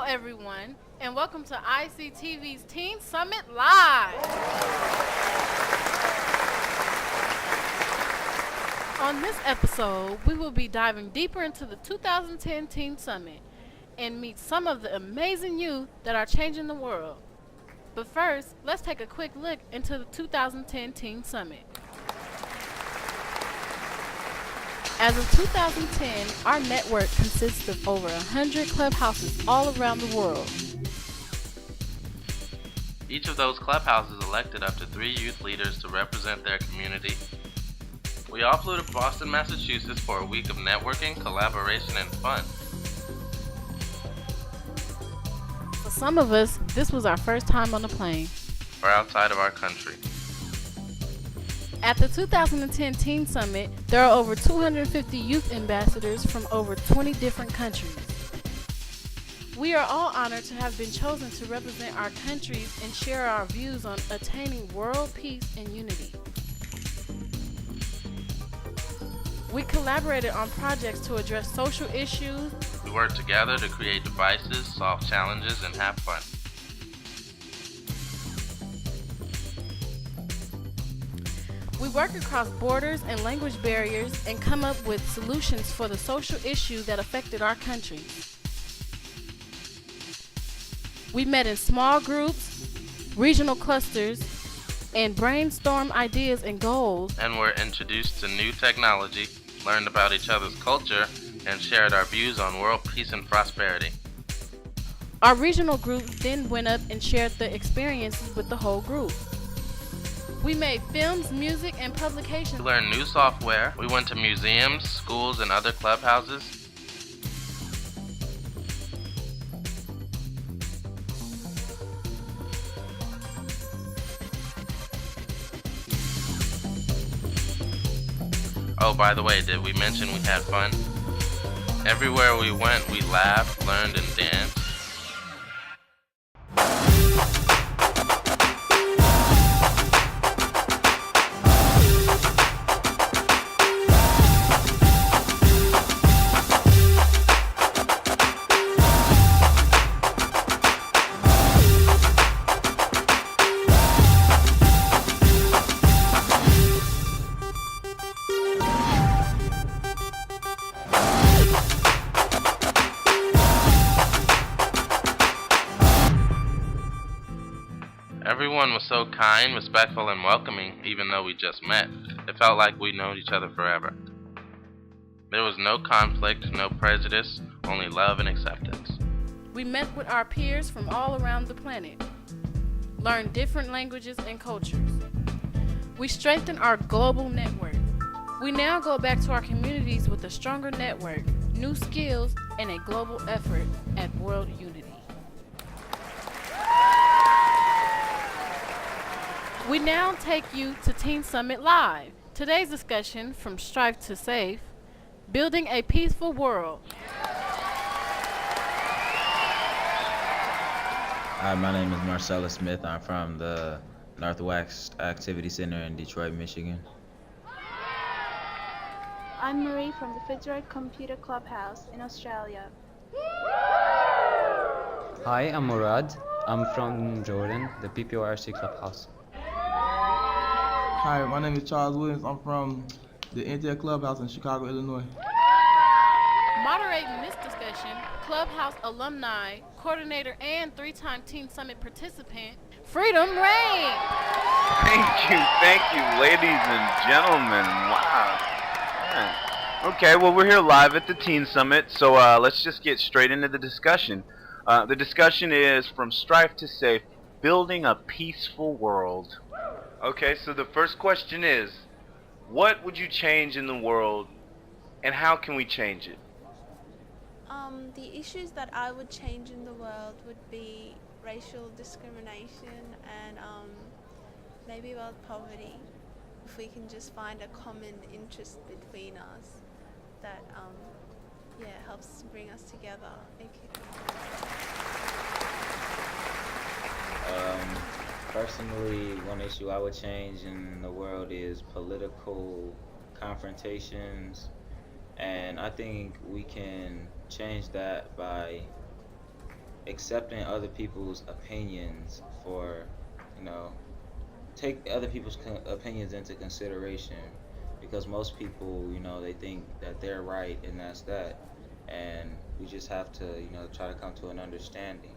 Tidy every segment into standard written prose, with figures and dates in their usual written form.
everyone, and welcome to ICTV's Teen Summit Live. On this episode, we will be diving deeper into the 2010 Teen Summit and meet some of the amazing youth that are changing the world. But first, let's take a quick look into the 2010 Teen Summit. As of 2010, our network consists of over 100 clubhouses all around the world. Each of those clubhouses elected up to 3 youth leaders to represent their community. We all flew to Boston, Massachusetts for a week of networking, collaboration, and fun. For some of us, this was our first time on a plane. Or outside of our country. At the 2010 Teen Summit, there are over 250 youth ambassadors from over 20 different countries. We are all honored to have been chosen to represent our countries and share our views on attaining world peace and unity. We collaborated on projects to address social issues. We worked together to create devices, solve challenges, and have fun. We work across borders and language barriers and come up with solutions for the social issues that affected our country. We met in small groups, regional clusters, and brainstormed ideas and goals. And were introduced to new technology, learned about each other's culture, and shared our views on world peace and prosperity. Our regional groups then went up and shared the experiences with the whole group. We made films, music, and publications. We learned new software. We went to museums, schools, and other clubhouses. Oh, by the way, did we mention we had fun? Everywhere we went, we laughed, learned, and danced. Everyone was so kind, respectful, and welcoming, even though we just met. It felt like we'd known each other forever. There was no conflict, no prejudice, only love and acceptance. We met with our peers from all around the planet, learned different languages and cultures. We strengthened our global network. We now go back to our communities with a stronger network, new skills, and a global effort at world unity. We now take you to Teen Summit Live. Today's discussion, from strife to safe, building a peaceful world. Hi, my name is Marcella Smith. I'm from the Northwest Activity Center in Detroit, Michigan. I'm Marie from the Fitzroy Computer Clubhouse in Australia. Hi, I'm Murad. I'm from Jordan, the PPORC Clubhouse. Hi, my name is Charles Williams. I'm from the Intel Clubhouse in Chicago, Illinois. Moderating this discussion, Clubhouse alumni, coordinator, and 3-time Teen Summit participant, Freedom Rain. Thank you, ladies and gentlemen. Wow. Yeah. Okay, well, we're here live at the Teen Summit, so let's just get straight into the discussion. The discussion is From Strife to Safe, Building a Peaceful World. Okay, so the first question is, what would you change in the world, and how can we change it? The issues that I would change in the world would be racial discrimination and maybe about poverty. If we can just find a common interest between us that helps bring us together. Thank you. Personally, one issue I would change in the world is political confrontations, and I think we can change that by accepting other people's opinions for, you know, take other people's opinions into consideration, because most people, they think that they're right and that's that, and we just have to, try to come to an understanding.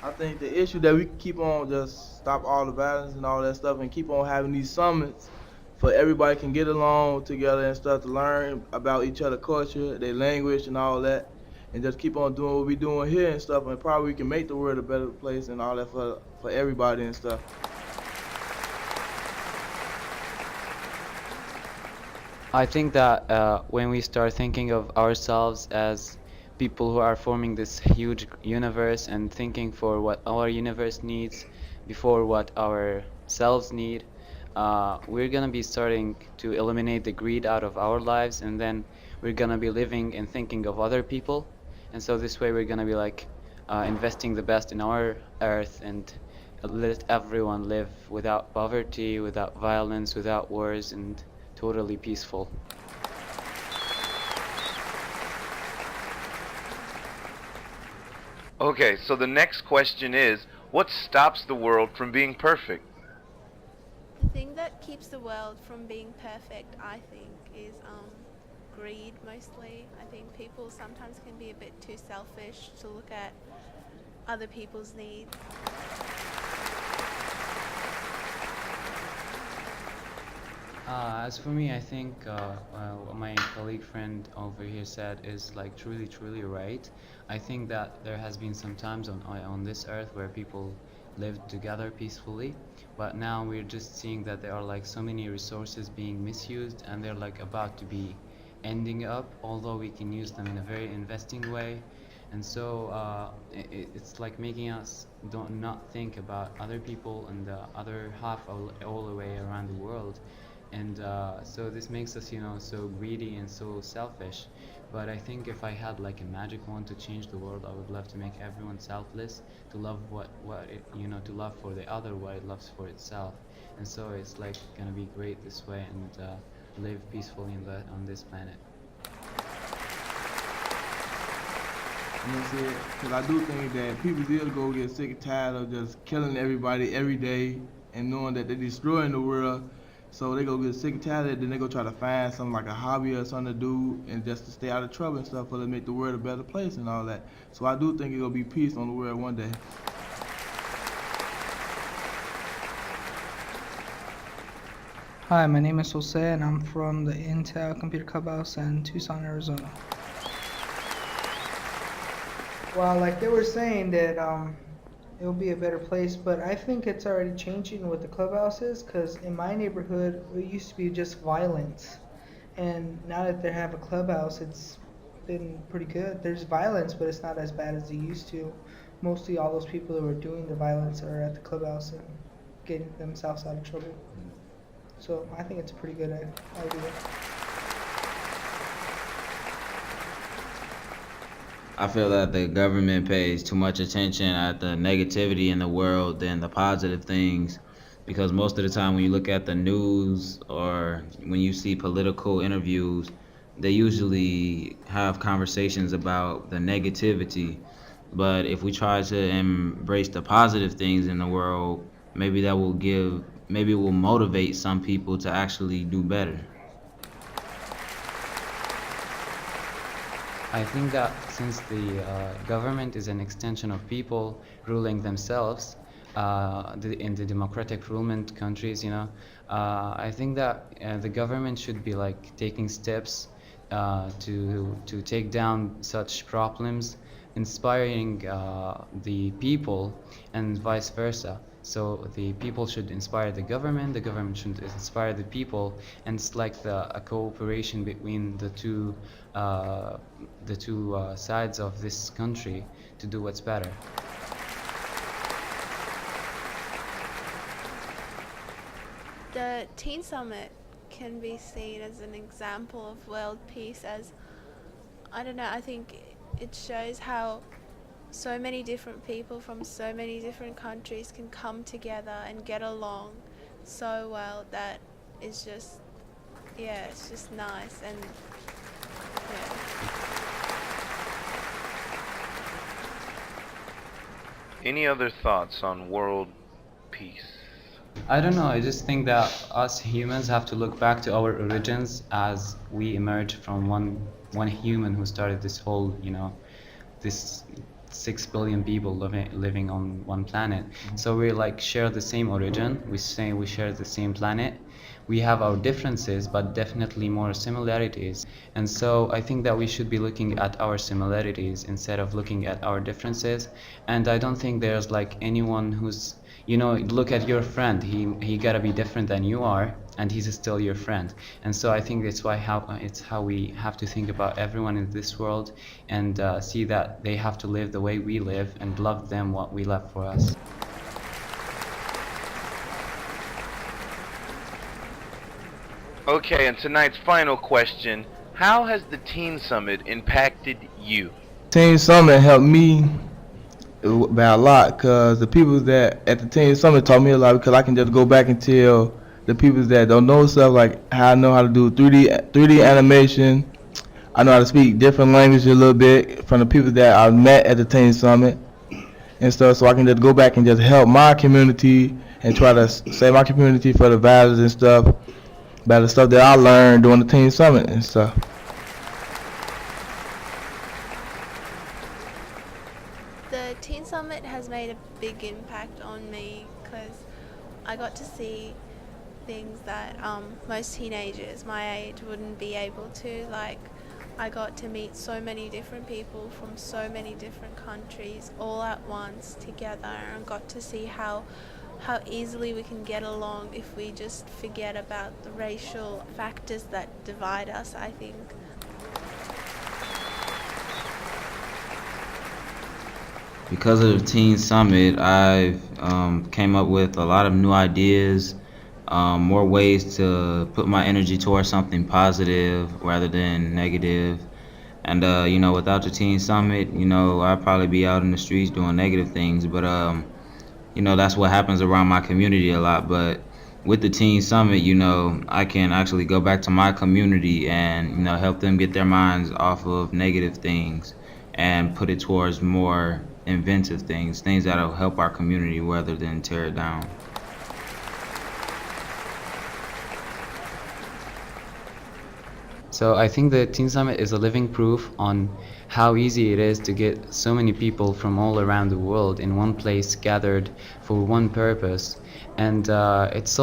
I think the issue that we keep on just stop all the violence and all that stuff and keep on having these summits for everybody can get along together and stuff to learn about each other culture, their language and all that, and just keep on doing what we doing here and stuff, and probably we can make the world a better place and all that for everybody and stuff. I think that when we start thinking of ourselves as people who are forming this huge universe and thinking for what our universe needs before what our selves need, we're gonna be starting to eliminate the greed out of our lives, and then we're gonna be living and thinking of other people. And so this way we're gonna be like investing the best in our earth and let everyone live without poverty, without violence, without wars, and totally peaceful. Okay, so the next question is, what stops the world from being perfect? The thing that keeps the world from being perfect, I think, is greed mostly. I think people sometimes can be a bit too selfish to look at other people's needs. As for me, I think what my colleague friend over here said is like truly, truly right. I think that there has been some times on this earth where people lived together peacefully, but now we're just seeing that there are like so many resources being misused, and they're like about to be ending up, although we can use them in a very investing way. And so it's like making us don't not think about other people and the other half all the way around the world. And so this makes us, so greedy and so selfish. But I think if I had like a magic wand to change the world, I would love to make everyone selfless, to love what it, to love for the other what it loves for itself. And so it's like gonna be great this way, and live peacefully on this planet. You know what I'm saying? Because I do think that people still go get sick and tired of just killing everybody every day and knowing that they're destroying the world. So they go get sick and tired of it, then they go try to find something like a hobby or something to do and just to stay out of trouble and stuff, for to make the world a better place and all that. So I do think it's going to be peace on the world one day. Hi, my name is Jose and I'm from the Intel Computer Clubhouse in Tucson, Arizona. Well, like they were saying that it will be a better place, but I think it's already changing with the clubhouses, because in my neighborhood it used to be just violence, and now that they have a clubhouse, it's been pretty good. There's violence, but it's not as bad as it used to. Mostly all those people who are doing the violence are at the clubhouse and getting themselves out of trouble. So I think it's a pretty good idea. I feel that the government pays too much attention at the negativity in the world than the positive things, because most of the time when you look at the news or when you see political interviews, they usually have conversations about the negativity. But if we try to embrace the positive things in the world, maybe it will motivate some people to actually do better. I think that since the government is an extension of people ruling themselves, in the democratic rulement countries, I think that the government should be like taking steps to take down such problems, inspiring the people, and vice versa. So the people should inspire the government should inspire the people, and it's like a cooperation between the two sides of this country to do what's better. The Teen Summit can be seen as an example of world peace, as, I don't know, I think it shows how so many different people from so many different countries can come together and get along so well. That is just, it's just nice. And Any other thoughts on world peace? I don't know. I just think that us humans have to look back to our origins as we emerged from one human who started this whole, this 6 billion people living on one planet. So we like share the same origin. We say we share the same planet. We have our differences, but definitely more similarities. And so I think that we should be looking at our similarities instead of looking at our differences. And I don't think there's like anyone who's, look at your friend. He gotta be different than you are, and he's still your friend. And so I think that's why it's how we have to think about everyone in this world, and see that they have to live the way we live and love them what we love for us. Okay, and tonight's final question: how has the Teen Summit impacted you? Teen Summit helped me by a lot, because the people that at the Teen Summit taught me a lot, because I can just go back and tell the people that don't know stuff, like how I know how to do 3D animation. I know how to speak different languages a little bit from the people that I met at the Teen Summit and stuff, so I can just go back and just help my community and try to save my community for the violence and stuff, by the stuff that I learned during the Teen Summit and stuff. The Teen Summit has made a big impact on me because I got to see things that most teenagers my age wouldn't be able to. Like, I got to meet so many different people from so many different countries all at once together, and got to see how easily we can get along if we just forget about the racial factors that divide us, I think. Because of the Teen Summit, I've came up with a lot of new ideas, more ways to put my energy towards something positive rather than negative. And without the Teen Summit, I'd probably be out in the streets doing negative things. But that's what happens around my community a lot. But with the Teen Summit, I can actually go back to my community and help them get their minds off of negative things and put it towards more inventive things that'll help our community rather than tear it down. So I think the Teen Summit is a living proof on how easy it is to get so many people from all around the world in one place gathered for one purpose. And it's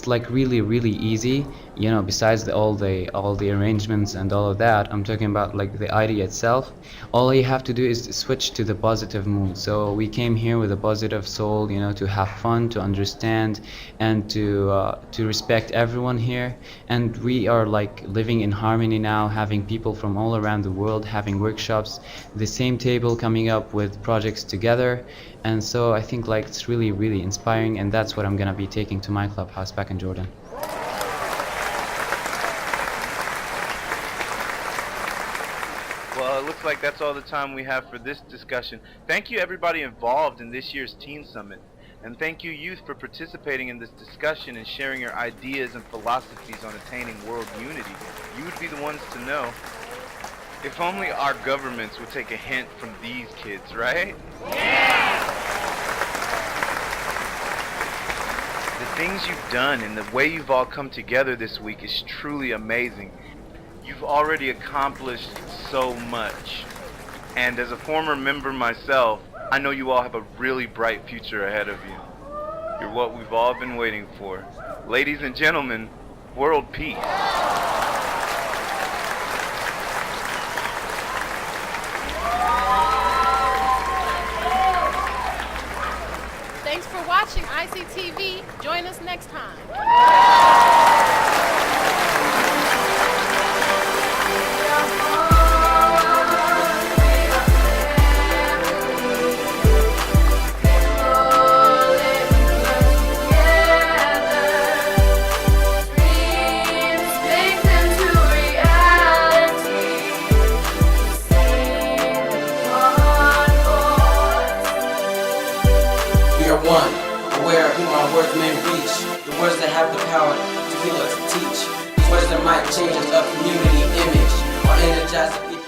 like really really easy, besides all the arrangements and all of that. I'm talking about like the idea itself. All you have to do is to switch to the positive mood. So we came here with a positive soul, to have fun, to understand, and to respect everyone here. And we are like living in harmony now, having people from all around the world having workshops, the same table coming up with projects together. And so I think like it's really really inspiring, and that's what I'm gonna be taking to my clubhouse back in Jordan. Well, it looks like that's all the time we have for this discussion. Thank you everybody involved in this year's Teen Summit. And thank you youth for participating in this discussion and sharing your ideas and philosophies on attaining world unity. You would be the ones to know. If only our governments would take a hint from these kids, right? The things you've done and the way you've all come together this week is truly amazing. You've already accomplished so much. And as a former member myself, I know you all have a really bright future ahead of you. You're what we've all been waiting for. Ladies and gentlemen, world peace. Thanks for watching ICTV. Join us next time. One, aware of who my words may reach, the words that have the power to heal or to teach, these words that might change us a community image, or energize the